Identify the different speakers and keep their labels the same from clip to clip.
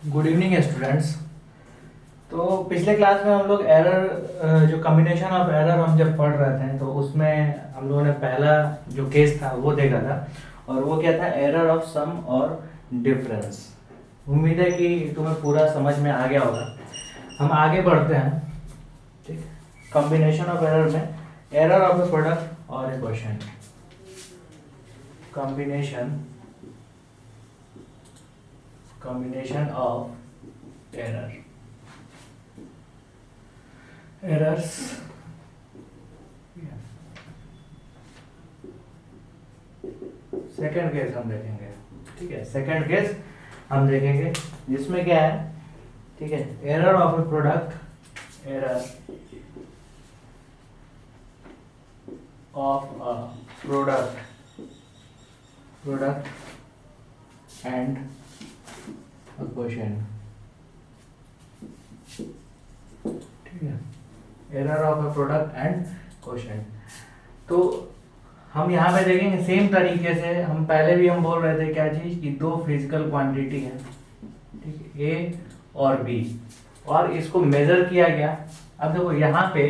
Speaker 1: Good evening students. तो पिछले class में हम लोग एरर जो कम्बिनेशन ऑफ एरर हम जब पढ़ रहे थे तो उसमें हम लोगों ने पहला जो केस था वो देखा था और वो क्या था, एरर ऑफ सम और डिफरेंस। उम्मीद है कि तुम्हें पूरा समझ में आ गया होगा। हम आगे बढ़ते हैं। ठीक, कॉम्बिनेशन ऑफ एरर में एरर ऑफ ए प्रोडक्ट और a question. Combination of errors. Second case हम देखेंगे। ठीक है, सेकंड केस हम देखेंगे जिसमें क्या है, ठीक है, error of a product, error of a product and a question. ठीक है, error of a product and question. तो हम यहाँ पे देखेंगे सेम तरीके से हम पहले भी हम बोल रहे थे क्या चीज की, दो फिजिकल क्वांटिटी है, ठीक है, ए और बी, और इसको मेजर किया गया। अब देखो यहाँ पे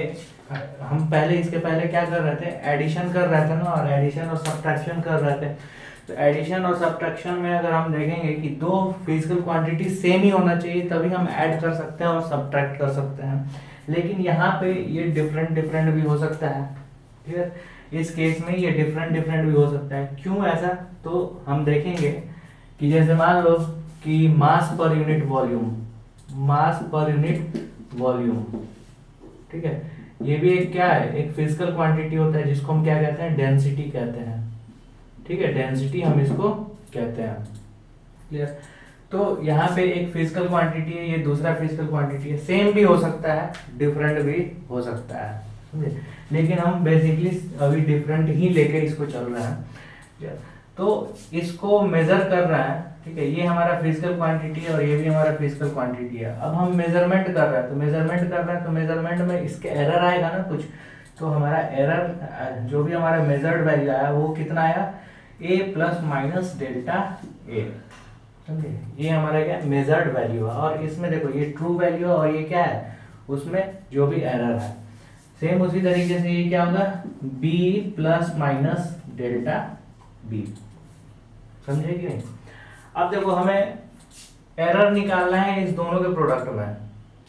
Speaker 1: हम पहले इसके पहले क्या कर रहे थे, एडिशन कर रहे थे ना, और एडिशन और सब्ट्रैक्शन कर रहे थे। तो एडिशन और सब्ट्रैक्शन में अगर हम देखेंगे कि दो फिजिकल क्वांटिटी सेम ही होना चाहिए तभी हम ऐड कर सकते हैं और सब्ट्रैक्ट कर सकते हैं, लेकिन यहाँ पे ये डिफरेंट डिफरेंट भी हो सकता है। ठीक है, इस केस में ये डिफरेंट डिफरेंट भी हो सकता है। क्यों ऐसा, तो हम देखेंगे कि जैसे मान लो कि मास पर यूनिट वॉल्यूम, मास पर यूनिट वॉल्यूम, ठीक है, ये भी एक क्या है, एक फिजिकल क्वांटिटी होता है जिसको हम क्या कहते हैं, डेंसिटी कहते हैं। ठीक है, डेंसिटी हम इसको कहते हैं। क्लियर। तो यहाँ पे एक फिजिकल क्वांटिटी है, ये दूसरा फिजिकल क्वांटिटी है, सेम भी हो सकता है, डिफरेंट भी हो सकता है, समझे, लेकिन हम बेसिकली अभी डिफरेंट ही लेके इसको चल रहे हैं। तो इसको मेजर कर रहा है, ठीक है, ये हमारा फिजिकल क्वांटिटी है और ये भी हमारा फिजिकल क्वांटिटी है। अब हम मेजरमेंट कर रहे हैं, तो मेजरमेंट कर रहे हैं तो मेजरमेंट में इसके एरर आएगा ना कुछ, तो हमारा एरर जो भी हमारा मेजर्ड वैल्यू आया वो कितना आया, ए प्लस माइनस डेल्टा ए, समझे, ये हमारा क्या मेजर्ड वैल्यू है। और इसमें देखो ये ट्रू वैल्यू है और ये क्या है, उसमें जो भी एरर है। सेम उसी तरीके से ये क्या होगा, b plus minus delta b, समझे कि नहीं। अब देखो हमें एरर निकालना है इस दोनों के प्रोडक्ट में,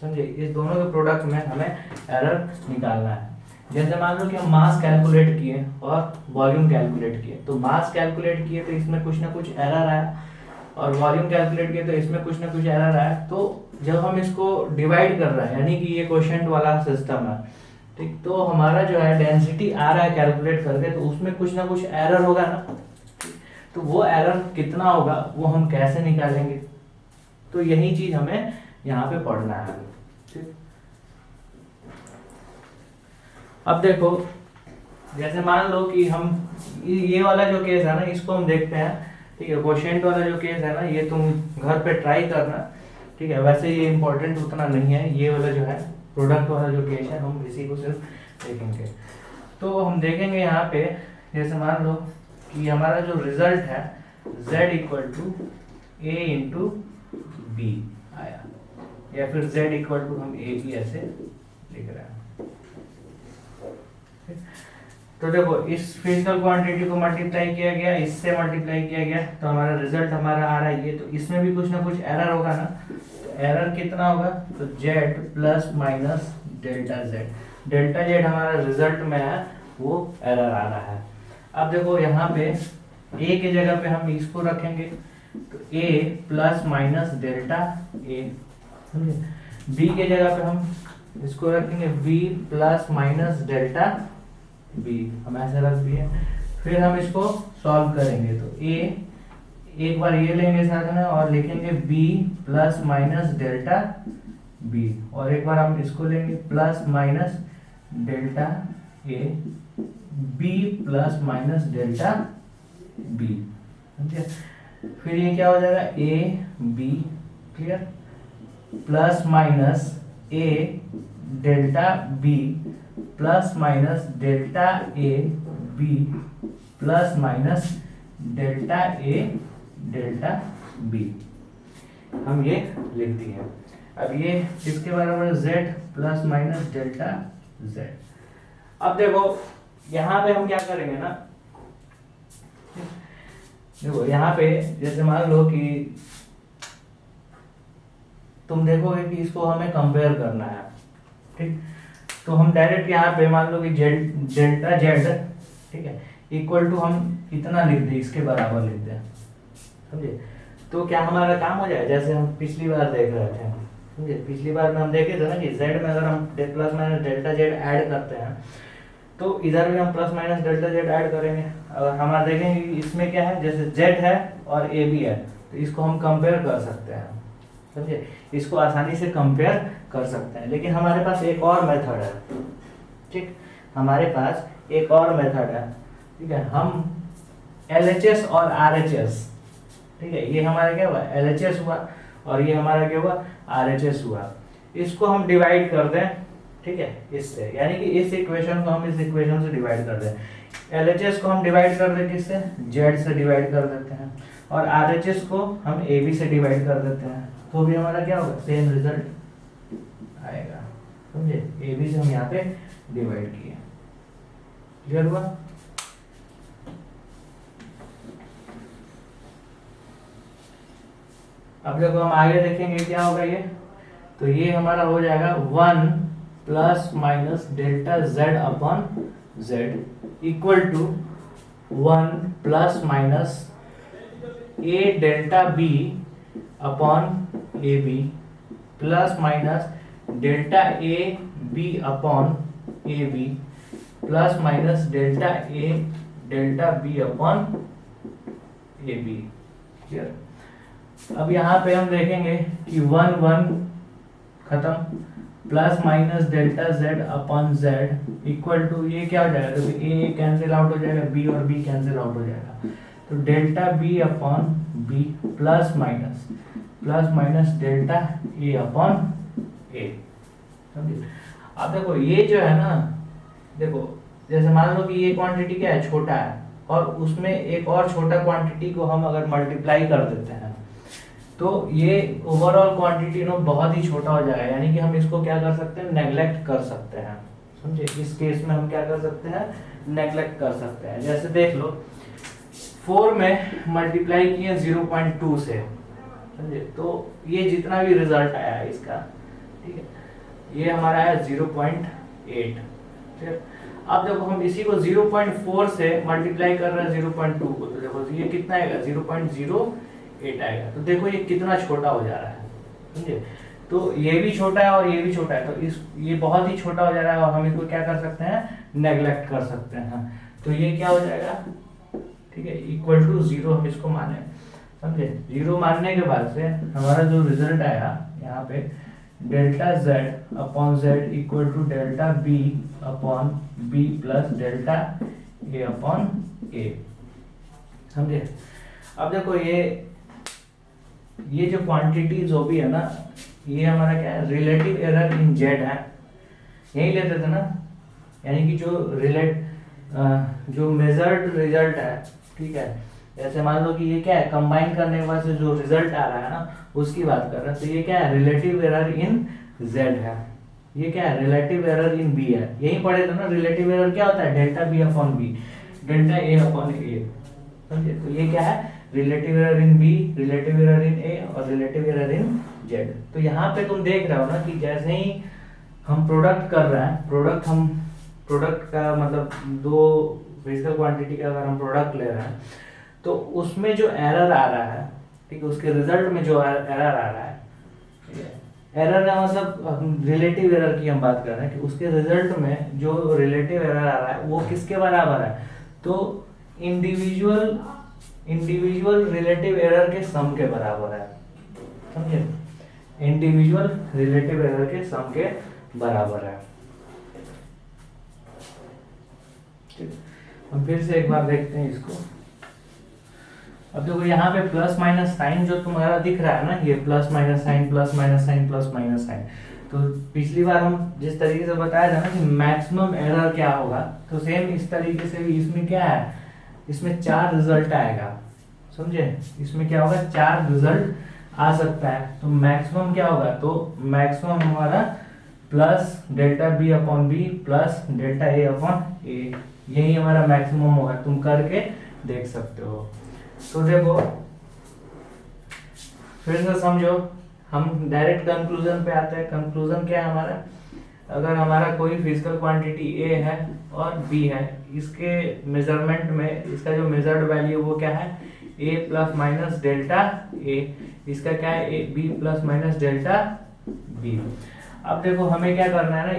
Speaker 1: समझे, इस दोनों के प्रोडक्ट में हमें एरर निकालना है। जैसे मान लो कि हम मास कैलकुलेट किए और वॉल्यूम कैलकुलेट किए, तो मास कैलकुलेट किए तो इसमें कुछ ना कुछ एरर आया, और वॉल्यूम कैलकुलेट किए तो इसमें कुछ ना कुछ एरर आया। तो जब हम इसको डिवाइड कर रहे हैं, यानी कि ये क्वोशिएंट वाला सिस्टम है, ठीक, तो हमारा जो है डेंसिटी आ रहा है कैलकुलेट करके, तो उसमें कुछ ना कुछ एरर होगा ना, तो वो एरर कितना होगा वो हम कैसे निकालेंगे, तो यही चीज हमें यहाँ पे पढ़ना है। ठीक, अब देखो जैसे मान लो कि हम ये वाला जो केस है ना इसको हम देखते हैं। ठीक है, क्वोशिएंट वाला जो केस है ना ये तुम घर पे ट्राई करना। ठीक है, वैसे ये इंपॉर्टेंट उतना नहीं है, ये वाला जो है प्रोडक्ट वाला जो केस है हम इसी को सिर्फ देखेंगे। तो हम देखेंगे यहाँ पे, जैसे मान लो कि हमारा जो रिजल्ट है z equal to A into B आया, या फिर z इक्वल टू हम ए भी ऐसे लिख रहे हैं। तो देखो इस फिजिकल क्वांटिटी को मल्टीप्लाई किया गया, इससे मल्टीप्लाई किया गया, तो हमारा रिजल्ट हमारा आ रहा है ये, तो इसमें भी कुछ ना कुछ एरर होगा ना, तो एरर कितना होगा, तो z plus minus delta z, delta z हमारा रिजल्ट में है वो एरर आ रहा है। अब देखो यहाँ पे a के जगह पे हम इसको रखेंगे, तो a plus minus delta a, समझे, b के जगह पे हम इसको रखेंगे b plus minus delta b, हम ऐसे रख दिए। फिर हम इसको सॉल्व करेंगे, तो a एक बार ये लेंगे साथ में और लिखेंगे b plus minus delta b, और एक बार हम इसको लेंगे plus minus delta a, b plus minus delta b, समझे। फिर ये क्या हो जाएगा, a b, clear, plus minus a delta b plus minus delta A B plus minus delta A delta B. हम ये लिख दिए। अब ये किसके बराबर है, z plus minus delta z। अब देखो यहाँ पे हम क्या करेंगे ना, देखो यहाँ पे जैसे मान लो कि तुम देखोगे कि इसको हमें कंपेयर करना है, ठीक। तो हम डायरेक्ट यहाँ पे मान लो कि डेल्टा जेड, ठीक है, इक्वल टू हम कितना लिख दें, इसके बराबर लिख दें, समझे। तो क्या हमारा काम हो जाए, जैसे हम पिछली बार देख रहे थे, समझे। पिछली बार में हम देखे थे ना कि z में अगर हम plus minus delta Z add करते हैं तो इधर भी हम plus minus delta Z add करेंगे। अगर हमारा देखेंगे कि इसमें क्या है, जैसे z है और a भी है, तो इसको हम कंपेयर कर सकते हैं, समझे। इसको आसानी से कंपेयर कर सकते हैं। लेकिन हमारे पास एक और मेथड है, ठीक, हमारे पास एक और मेथड है, ठीक है। हम LHS और RHS, ठीक है, ये हमारा क्या हुआ, LHS हुआ और ये हमारा क्या हुआ, RHS हुआ। इसको हम डिवाइड कर दें, ठीक है, इससे, यानी कि इस इक्वेशन को हम इस इक्वेशन से डिवाइड कर दें। LHS को हम डिवाइड कर दें किससे, Z से डिवाइड कर देते हैं, और RHS को हम AB से डिवाइड कर देते हैं, तो भी हमारा क्या होगा, सेम रिजल्ट आएगा, समझे। AB से हम यहाँ पे डिवाइड किए, क्लियर हुआ। अब जब हम आगे देखेंगे क्या होगा ये, तो ये हमारा हो जाएगा 1 plus minus delta z upon z equal to 1 plus minus a delta b upon A B plus minus delta A B upon A B plus minus delta A delta B upon A B, clear. अब यहाँ पे हम देखेंगे कि 1 1 खत्म, plus minus delta z upon z equal to ये क्या हो जाएगा, तो a कैंसिल आउट हो जाएगा, b और b कैंसिल आउट हो जाएगा, तो delta b upon b plus minus delta a upon a, समझिए। अब देखो ये जो है ना, देखो जैसे मान लो कि ये क्वांटिटी क्या है, छोटा है, और उसमें एक और छोटा क्वांटिटी को हम अगर मल्टीप्लाई कर देते हैं तो ये ओवरऑल क्वांटिटी नो बहुत ही छोटा हो जाएगा, यानी कि हम इसको क्या कर सकते हैं, नेग्लेक्ट कर सकते हैं, समझे। इस केस में हम क्या कर सकते हैं, नेग्लेक्ट कर सकते हैं। जैसे देख लो 4 में मल्टीप्लाई किए 0.2 से, समझे, तो ये जितना भी रिजल्ट आया है इसका, ठीक है, ये हमारा है 0.8, ठीक है। अब देखो हम इसी को 0.4 से मल्टीप्लाई कर रहे हैं 0.2 को, तो देखो ये कितना आएगा, 0.08 आएगा। तो देखो ये कितना छोटा हो जा रहा है, समझे। तो ये भी छोटा है और ये भी छोटा है, तो इस ये बहुत ही छोटा हो जा रहा है और हम इसको क्या कर सकते हैं, नेग्लेक्ट कर सकते हैं। तो ये क्या हो जाएगा, ठीक है, इक्वल टू 0 हम इसको माने, समझे। 0 मानने के बाद से हमारा जो रिजल्ट आया यहाँ पे, delta z upon z equal to delta b upon b plus delta a upon a, समझे। अब देखो ये जो क्वांटिटी जो भी है ना, ये हमारा क्या है, रिलेटिव एरर इन z है, यही लेते थे ना, यानी कि जो मेजर्ड रिजल्ट है, ठीक है। जैसे मान लो कि ये क्या है, कंबाइन करने के बाद से जो रिजल्ट आ रहा है ना, उसकी बात कर रहे हैं। तो ये क्या है, रिलेटिव एरर इन z है, ये क्या है, रिलेटिव एरर इन b है। यही पढ़े थे ना, रिलेटिव एरर क्या होता है, delta b upon b, delta a upon a, समझे। तो ये क्या है, relative error in b, relative error in a और रिलेटिव एरर इन z। तो यहाँ पे तुम देख रहे हो ना कि जैसे ही हम प्रोडक्ट कर रहे हैं, प्रोडक्ट का मतलब दो फिजिकल क्वांटिटी का अगर हम प्रोडक्ट ले रहे हैं, तो उसमें जो एरर आ रहा है, ठीक है, उसके रिजल्ट में जो एरर आ रहा है, एरर का मतलब रिलेटिव एरर की हम बात कर रहे हैं कि उसके रिजल्ट में जो रिलेटिव एरर आ रहा है वो किसके बराबर है, तो इंडिविजुअल रिलेटिव एरर के सम के बराबर है, समझे। इंडिविजुअल रिलेटिव एरर के सम के बराबर है, ठीक। हम फिर से एक बार देखते हैं इसको। अब देखो यहाँ पे प्लस माइनस साइन जो तुम्हारा दिख रहा है ना, ये plus minus sign plus minus sign plus minus sign, तो पिछली बार हम जिस तरीके से बताया था ना कि मैक्सिमम एरर क्या होगा, तो सेम इस तरीके से भी इसमें क्या है, इसमें 4 रिजल्ट आएगा, समझे। इसमें क्या होगा, 4 रिजल्ट आ सकता है, तो मैक्सिमम क्या होगा, तो मैक्सिमम हमारा plus delta B upon B plus delta A upon A, यही हमारा मैक्सिमम होगा। तुम करके देख सकते हो। तो देखो फिर से समझो, हम डायरेक्ट कंक्लूजन पे आते हैं। कंक्लूजन क्या है हमारा, अगर हमारा कोई फिजिकल क्वांटिटी ए है और बी है, इसके मेजरमेंट में इसका जो मेजर्ड वैल्यू वो क्या है, A plus minus delta A, इसका क्या है, A B plus minus delta B. अब देखो हमें क्या करना है ना,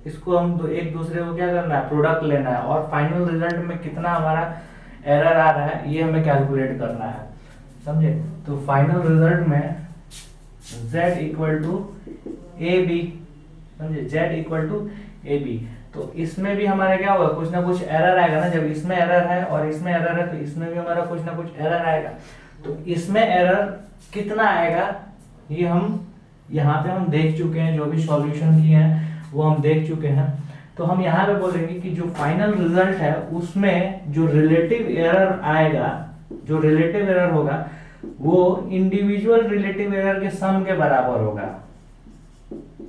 Speaker 1: इसको हम एक दूसरे को क्या करना है, प्रोडक्ट लेना है, और फाइनल रिजल्ट में कितना हमारा एरर आ रहा है ये हमें कैलकुलेट करना है, समझे। तो फाइनल रिजल्ट में z equal to A B, समझे, z equal to A B. तो इसमें भी हमारा क्या होगा, कुछ ना कुछ एरर आएगा ना, जब इसमें एरर है और इसमें एरर है तो इसमें भी हमारा कुछ ना कुछ एरर आएगा। तो इसमें एरर कितना आएगा ये हम यहाँ पे हम देख चुके हैं, जो भी सॉल्यूशन किए हैं वो हम देख चुके हैं। तो हम यहाँ पे बोलेंगे कि जो फाइनल रिजल्ट है उसमें जो रिलेटिव एरर आएगा, जो रिलेटिव एरर होगा वो इंडिविजुअल रिलेटिव एरर के सम के बराबर होगा,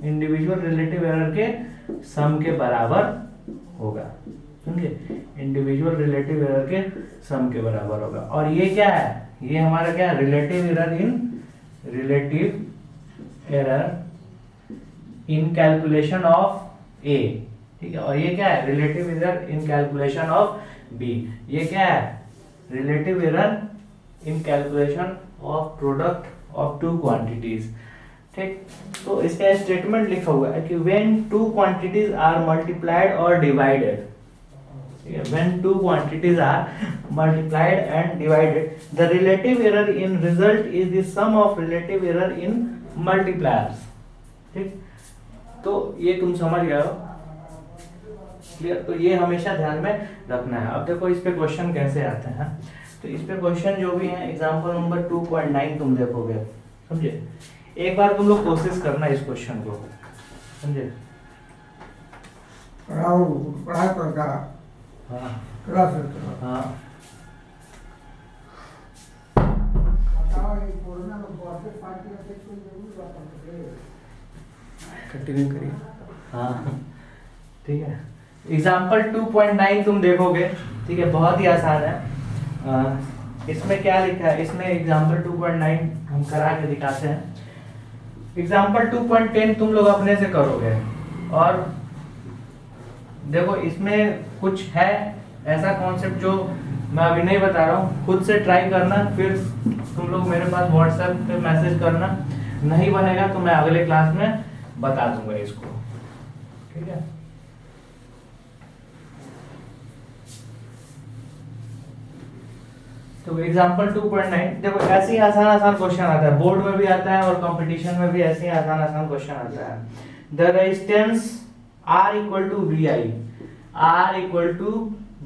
Speaker 1: इंडिविजुअल रिलेटिव एरर के सम के बराबर होगा, समझे, इंडिविजुअल रिलेटिव एरर के सम के बराबर होगा। और ये क्या है, ये हमारा क्या है, relative error in calculation of A, ठीक है। और ये क्या है, relative error in calculation of B. ये क्या है, relative error in calculation of product of two quantities, ठीक। तो इसका स्टेटमेंट लिखा हुआ है कि when two quantities are multiplied और डिवाइडेड, ठीक है, when two quantities are multiplied and divided the relative error in result is the sum of relative error in multipliers, ठीक। तो ये तुम समझ गए हो, क्लियर। तो ये हमेशा ध्यान में रखना है। अब देखो इस पे क्वेश्चन कैसे आते हैं। तो इस पे क्वेश्चन जो भी है एग्जांपल नंबर 2.9 तुम देखोगे, समझे। एक बार तुम लोग कोशिश करना इस क्वेश्चन को, समझे।
Speaker 2: पढ़ाई पड़ता,
Speaker 1: हाँ
Speaker 2: क्लास होता।
Speaker 1: हाँ कंटिन्यू करिए। हाँ ठीक है, एग्जाम्पल 2.9 तुम देखोगे, ठीक है, बहुत ही आसान है। इसमें क्या लिखा है, इसमें एग्जाम्पल 2.9 हम करा के दिखाते हैं। एग्जाम्पल 2.10 तुम लोग अपने से करोगे, और देखो इसमें कुछ है ऐसा कॉन्सेप्ट जो मैं अभी नहीं बता रहा हूँ, खुद से ट्राई करना, फिर तुम लोग मेरे पास व्हाट्सएप पे मैसेज करना। नहीं बनेगा तो मैं अगले क्लास में बता दूंगा इसको, ठीक है। तो एग्जाम्पल 2.9 देखो, ऐसे ही आसान आसान क्वेश्चन आता है, बोर्ड में भी आता है और कंपटीशन में भी ऐसे ही आसान आसान क्वेश्चन आता है। The resistance R equal to V I, R equal to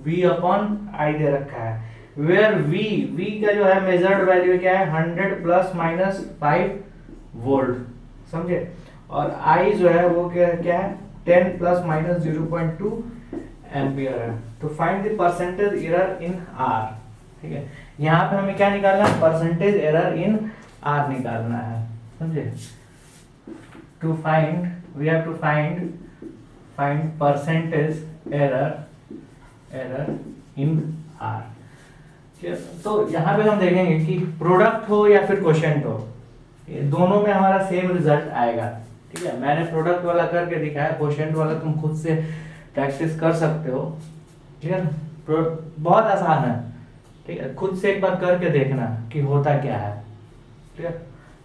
Speaker 1: V upon I दे रखा है, वेयर V का जो है मेजर्ड वैल्यू क्या है 100 प्लस माइनस 5 वोल्ट, समझे। और I जो है वो क्या है 10 प्लस माइनस 0.2 एम्पियर है। तो find the percentage error in R, ठीक है। यहाँ पे हमें क्या निकालना है, परसेंटेज एरर इन R निकालना है, समझे। To find we have to find percentage error in R। तो यहाँ पे हम देखेंगे कि प्रोडक्ट हो या फिर क्वोशिएंट हो, ये दोनों में हमारा सेम रिजल्ट आएगा, ठीक है। मैंने प्रोडक्ट वाला करके दिखाया, क्वोशिएंट वाला तुम खुद से प्रैक्टिस कर सकते हो, ठीक है। बहुत आसान है, ठीक है, खुद से एक बार करके देखना कि होता क्या है, ठीक है।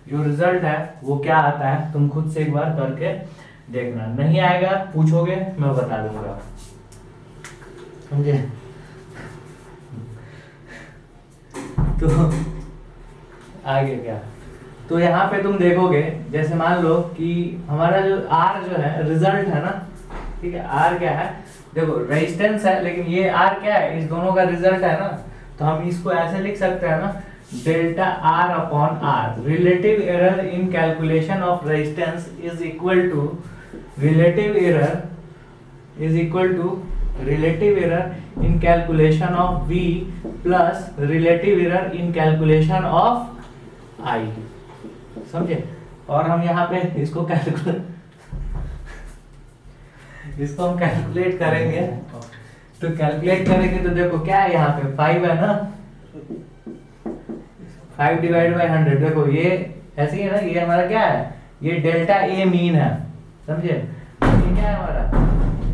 Speaker 1: जो रिजल्ट है वो क्या आता है तुम खुद से एक बार करके देखना, नहीं आएगा पूछोगे मैं बता दूंगा, समझे। तो आगे क्या, तो यहाँ पे तुम देखोगे, जैसे मान लो कि हमारा जो R जो है रिजल्ट है ना, ठीक है। R क्या है, देखो रेजिस्टेंस है, लेकिन ये R क्या है, इस दोनों का रिजल्ट है ना। तो हम इसको ऐसे लिख सकते हैं ना, delta R upon R, relative error in calculation of resistance is equal to relative error in calculation of V plus relative error in calculation of I। समझे? और हम यहाँ पे इसको हम कैलकुलेट करेंगे। तो कैलकुलेट करेंगे तो देखो क्या है, यहाँ पे 5 है ना, 5 डिवाइड बाई 100। देखो ये ऐसे ही है ना, ये हमारा क्या है, ये डेल्टा ए मीन है, समझे? ये क्या है हमारा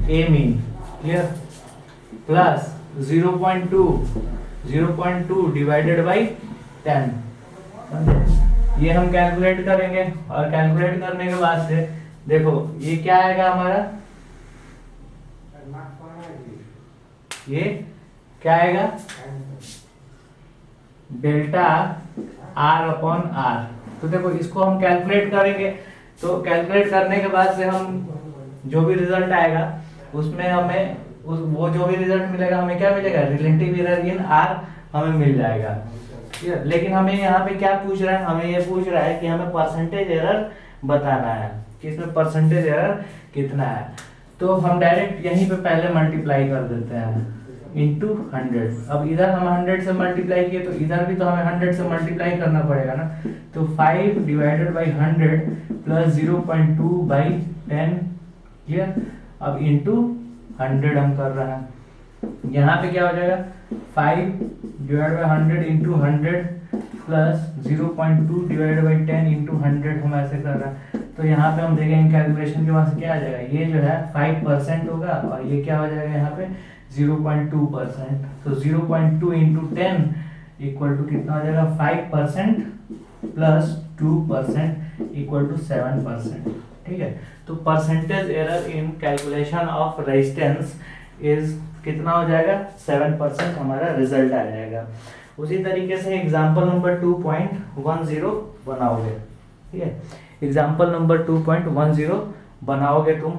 Speaker 1: a mean, clear? Plus 0.2 divided by 10, समझे? ये हम कैलकुलेट करेंगे और कैलकुलेट करने के बाद से देखो ये क्या आएगा हमारा, ये क्या आएगा, डेल्टा आर अपॉन आर। तो देखो इसको हम कैलकुलेट करेंगे, तो कैलकुलेट करने के बाद से हम जो भी रिजल्ट आएगा उसमें हमें वो जो भी रिजल्ट मिलेगा हमें क्या मिलेगा, रिलेटिव एरर इन आर हमें मिल जाएगा। लेकिन हमें यहाँ पे क्या पूछ रहा है, हमें ये पूछ रहा है कि हमें परसेंटेज एरर बताना है कि इसमें परसेंटेज एरर कितना है। तो हम डायरेक्ट यहीं पे पहले मल्टीप्लाई कर देते हैं इंटू 100। अब इधर हम 100 से मल्टीप्लाई किए तो इधर भी तो हमें 100 से मल्टीप्लाई करना पड़ेगा ना। तो 5 divided by 100 plus 0.2 by 10, clear? अब इंटू 100 हम कर रहे हैं, यहाँ पे क्या हो जाएगा, 5 divide by 100 into 100 plus 0.2 divide by 10 into 100, हम ऐसे कर रहे हैं। तो यहाँ पे हम देखेंगे कैलकुलेशन के बाद क्या आ जाएगा, ये जो है 5% होगा और ये क्या हो जाएगा यहाँ पे 0.2%। तो 0.2 इंटू 10 इक्वल टू कितना हो जाएगा, 5% प्लस 2% इक्वल टू 7%, ठीक है? तो percentage error in calculation of resistance is कितना हो जाएगा, 7% हमारा रिजल्ट आ जाएगा। उसी तरीके से एग्जांपल नंबर 2.10 बनाओगे, ठीक है? एग्जांपल नंबर 2.10 बनाओगे तुम,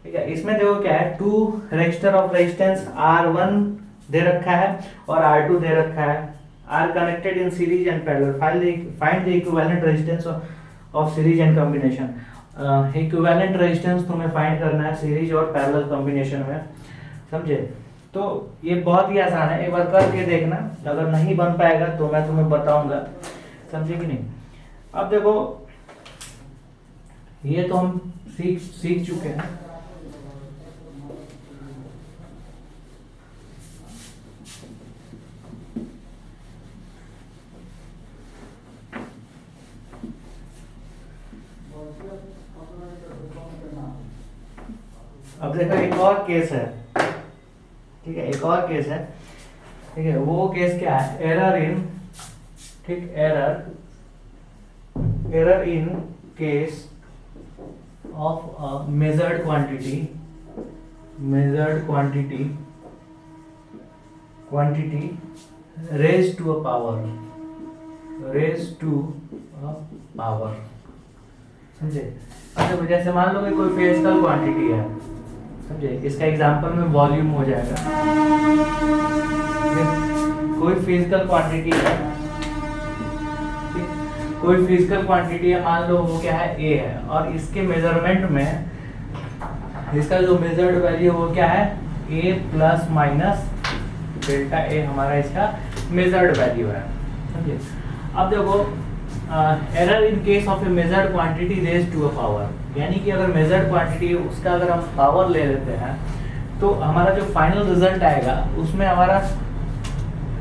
Speaker 1: ठीक है? इसमें देखो क्या है, 2 रजिस्टर ऑफ रेजिस्टेंस R1 दे रखा है और R2 दे रखा है, are connected in series and parallel. Find the equivalent resistance of series and combination. Equivalent resistance तुम्हें फाइंड करना है सीरीज और पैरेलल कॉम्बिनेशन में, समझे? तो ये बहुत ही आसान है, एक बार करके देखना, अगर नहीं बन पाएगा तो मैं तुम्हें बताऊंगा, समझे कि नहीं? अब देखो ये तो हम सीख चुके हैं। अब देखो एक और केस है, ठीक है? एक और केस है, ठीक है? वो केस क्या है, एरर इन, ठीक, error in case of a measured quantity raised to a power, समझे? अब देखो जैसे मान लो कि कोई फिजिकल क्वांटिटी है, समझे? इसका एग्जांपल में वॉल्यूम हो जाएगा। कोई फिजिकल क्वांटिटी है, कोई फिजिकल क्वांटिटी है, मान लो वो क्या है, ए है, और इसके मेजरमेंट में इसका जो मेजर्ड वैल्यू वो क्या है, A plus minus delta A हमारा इसका मेजर्ड वैल्यू है, समझे? अब देखो error in case of a measured quantity raised to a power, यानी कि अगर मेजर्ड क्वांटिटी है उसका अगर हम पावर ले लेते हैं तो हमारा जो फाइनल रिजल्ट आएगा उसमें हमारा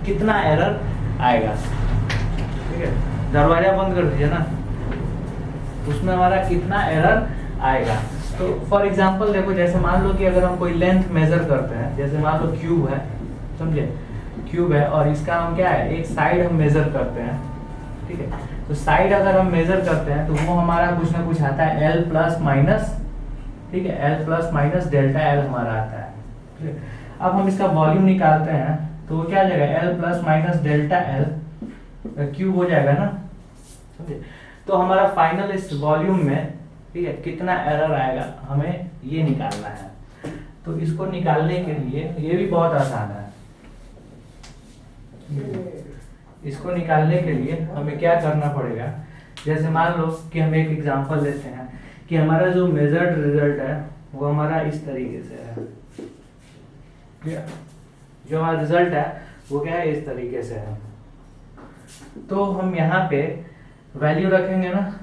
Speaker 1: कितना एरर आएगा, ठीक है? दरवाजा बंद कर दीजिए ना, उसमें हमारा कितना एरर आएगा। तो फॉर एग्जांपल देखो, जैसे मान लो कि अगर हम कोई लेंथ मेजर करते हैं, जैसे मान लो क्यूब है, समझे? क्यूब है और इसका हम क्या है, एक साइड हम मेजर करते हैं, ठीक है? तो साइड अगर हम मेजर करते हैं तो वो हमारा कुछ ना कुछ आता है एल प्लस माइनस, ठीक है? L plus minus delta L हमारा आता है, ठीक है? अब हम इसका वॉल्यूम निकालते हैं तो वो क्या आ जाएगा, L plus minus delta L cube हो जाएगा ना, समझे? तो हमारा फाइनल इस वॉल्यूम में, ठीक है, कितना एरर आएगा हमें ये निकालना है। तो इसको निकालने के लिए ये भी बहुत आसान है, इसको निकालने के लिए हमें क्या करना पड़ेगा, जैसे मान लो कि हम एक एग्जांपल लेते हैं कि हमारा जो मेजर्ड रिजल्ट है वो हमारा इस तरीके से है, जो हमारा रिजल्ट है वो क्या है, इस तरीके से है। तो हम यहाँ पे वैल्यू रखेंगे ना,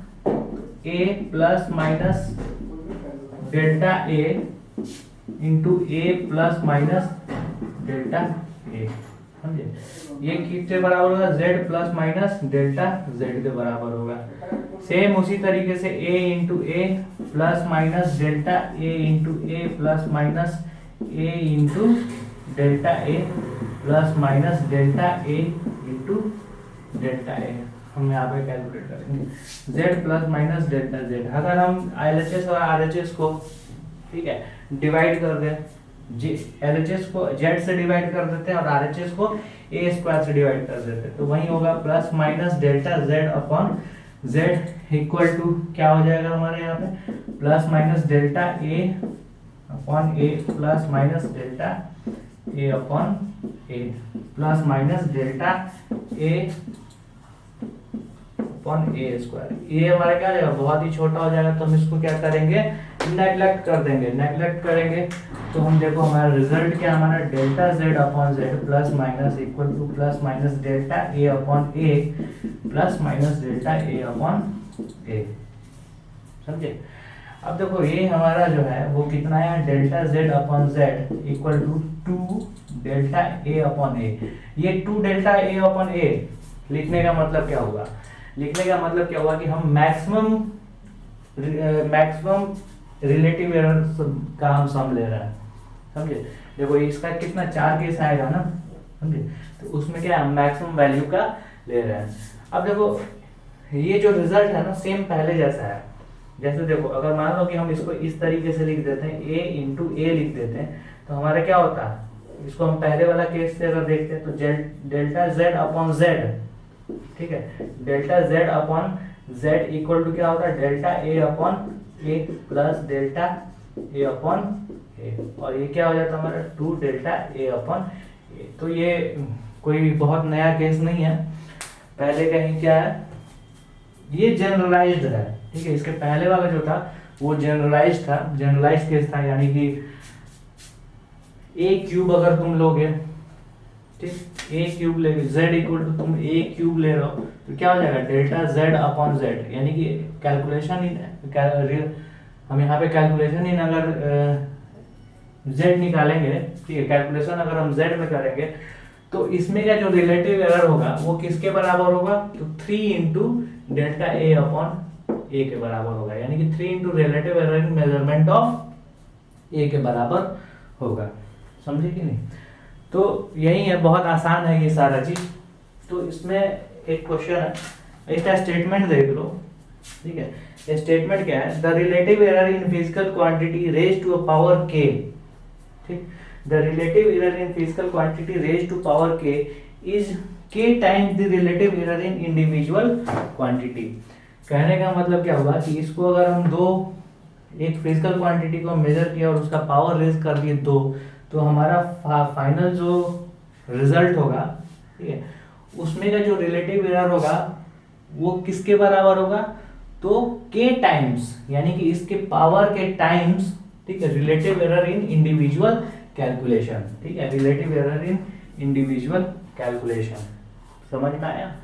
Speaker 1: a plus minus delta a into a plus minus delta a, समझे। ये किसके बराबर होगा, z plus minus delta z के बराबर होगा। सेम उसी तरीके से a into A plus minus delta a into A plus minus a into delta a plus minus delta a into delta a हम यहाँ पे कैलकुलेट करेंगे। z plus minus delta z, अगर हम LHS और RHS को, ठीक है, डिवाइड कर दें, LHS को z से डिवाइड कर देते हैं और RHS को a स्क्वायर से डिवाइड कर देते हैं, तो वही होगा plus minus delta z upon z equal to क्या हो जाएगा हमारे यहाँ पे, plus minus delta a upon a plus minus delta a upon a plus minus delta a upon a square. ये हमारा क्या हो जाएगा, बहुत ही छोटा हो जाएगा, तो हम इसको क्या करेंगे, नेगलेक्ट कर देंगे। नेगलेक्ट करेंगे तो हम देखो हमारा रिजल्ट क्या, हमारा delta z upon z plus minus equal two plus minus delta a upon a plus minus delta a upon a, समझे। अब देखो ये हमारा जो है वो कितना है, delta z upon z equal to 2 delta a upon a। ये 2 डेल्टा a अपॉन a लिखने का मतलब क्या होगा, लिखने का मतलब क्या हुआ कि हम मैक्सिमम रिलेटिव एरर का हम सम ले रहे हैं, समझे। देखो इसका कितना 4 केस आएगा ना, समझे, तो उसमें क्या हम मैक्सिमम वैल्यू का ले रहे हैं। अब देखो ये जो रिजल्ट है ना सेम पहले जैसा है। जैसे देखो अगर मान लो कि हम इसको इस तरीके से लिख देते हैं, a इंटू ए लिख देते हैं, तो हमारा क्या होता है, इसको हम पहले वाला केस से अगर देखते हैं तो डेल्टा z अपॉन z, ठीक है, delta z upon z equal to क्या होता है, delta a upon a plus delta a upon a, और ये क्या हो जाता है हमारा 2 डेल्टा a अपॉन a। तो ये कोई बहुत नया केस नहीं है, पहले का ही क्या है, ये जनरलाइज्ड है, ठीक है। इसके पहले वाला जो था वो जनरलाइज्ड था, जनरलाइज्ड केस था, यानी कि a क्यूब अगर तुम लोगे, ठीक, a क्यूब ले, z इक्वल टू तुम a क्यूब ले रहे हो तो क्या हो जाएगा, डेल्टा z अपॉन z, यानी कि कैलकुलेशन इन हम यहाँ पे कैलकुलेशन इन अगर z निकालेंगे, ठीक है, कैलकुलेशन अगर हम z में करेंगे तो इसमें का जो रिलेटिव एरर होगा वो किसके बराबर होगा, तो 3 into delta a upon a के बराबर होगा, यानी कि 3 into relative error in measurement of a के बराबर होगा, समझे कि नहीं। तो यही है, बहुत आसान है ये सारा चीज। तो इसमें एक क्वेश्चन है, इसका स्टेटमेंट देख लो, ठीक है। ये स्टेटमेंट क्या है, the relative error in physical quantity raise to a power k, ठीक, the relative error in physical quantity raise to power k is k times the relative error in individual quantity. कहने का मतलब क्या होगा कि इसको अगर हम एक फिजिकल क्वांटिटी को मेजर किया और उसका पावर रेज कर दिए 2, तो हमारा फाइनल जो रिजल्ट होगा, ठीक है, उसमें का जो रिलेटिव एरर होगा वो किसके बराबर होगा, तो k टाइम्स, यानी कि इसके पावर के टाइम्स, ठीक है, relative error in individual calculation, ठीक है, relative error in individual calculation. समझ में आया।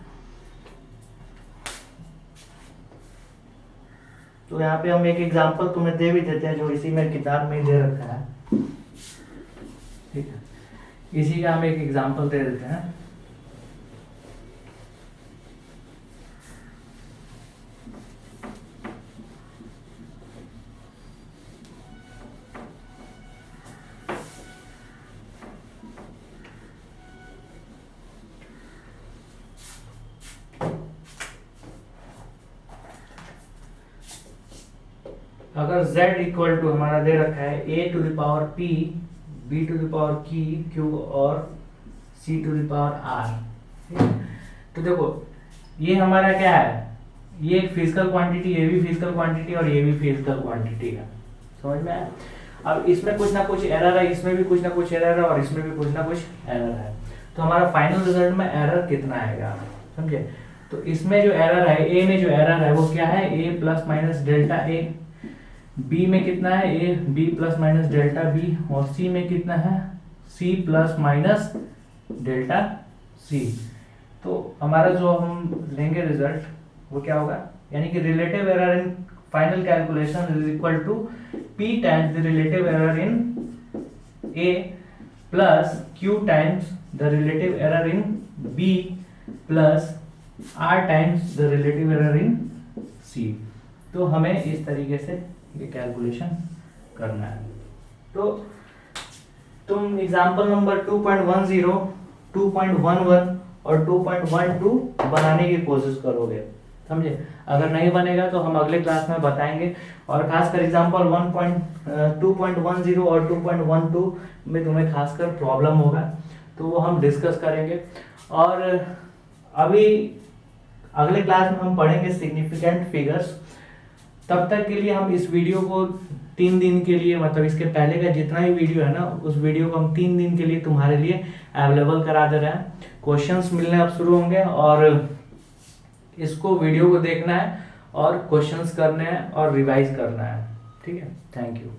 Speaker 1: तो यहाँ पे हम एक एग्जांपल तुम्हें दे भी देते हैं जो इसी में किताब में दे रखा है, ठीक है, इसी का हम एक एग्जांपल दे देते हैं। अगर z इक्वल टू हमारा दे रखा है a to the power p, b to the power q और c to the power r, तो देखो ये हमारा क्या है, ये एक फिजिकल क्वांटिटी, ये भी फिजिकल क्वांटिटी और ये भी फिजिकल क्वांटिटी है, समझ में आया। अब इसमें कुछ ना कुछ एरर है, इसमें भी कुछ ना कुछ एरर है और इसमें भी कुछ ना कुछ एरर है, तो हमारा फाइनल रिजल्ट में एरर कितना आएगा, समझे। तो इसमें जो एरर है, ए में जो एरर है वो क्या है, a plus minus delta a, B में कितना है, a b plus minus delta b, और c में कितना है, C plus minus delta C. तो हमारा जो हम लेंगे रिजल्ट वो क्या होगा, यानी कि relative error in final calculation is equal to P times the relative error in A plus Q times the relative error in B plus R times the relative error in C. तो हमें इस तरीके से ये calculation करना है। तो तुम एग्जांपल नंबर 2.10, 2.11 और 2.12 बनाने की कोशिश करोगे, समझे। अगर नहीं बनेगा तो हम अगले क्लास में बताएंगे, और खासकर एग्जांपल 2.10 और 2.12 में तुम्हें खासकर प्रॉब्लम होगा, तो वो हम डिस्कस करेंगे। और अभी अगले क्लास में हम पढ़ेंगे सिग्निफिकेंट फिगर्स। तब तक के लिए हम इस वीडियो को 3 दिन के लिए, मतलब इसके पहले का जितना भी वीडियो है ना, उस वीडियो को हम 3 दिन के लिए तुम्हारे लिए अवेलेबल करा दे रहे हैं। क्वेश्चंस मिलने अब शुरू होंगे, और इसको वीडियो को देखना है और क्वेश्चंस करने हैं और रिवाइज करना है। ठीक है, थैंक यू।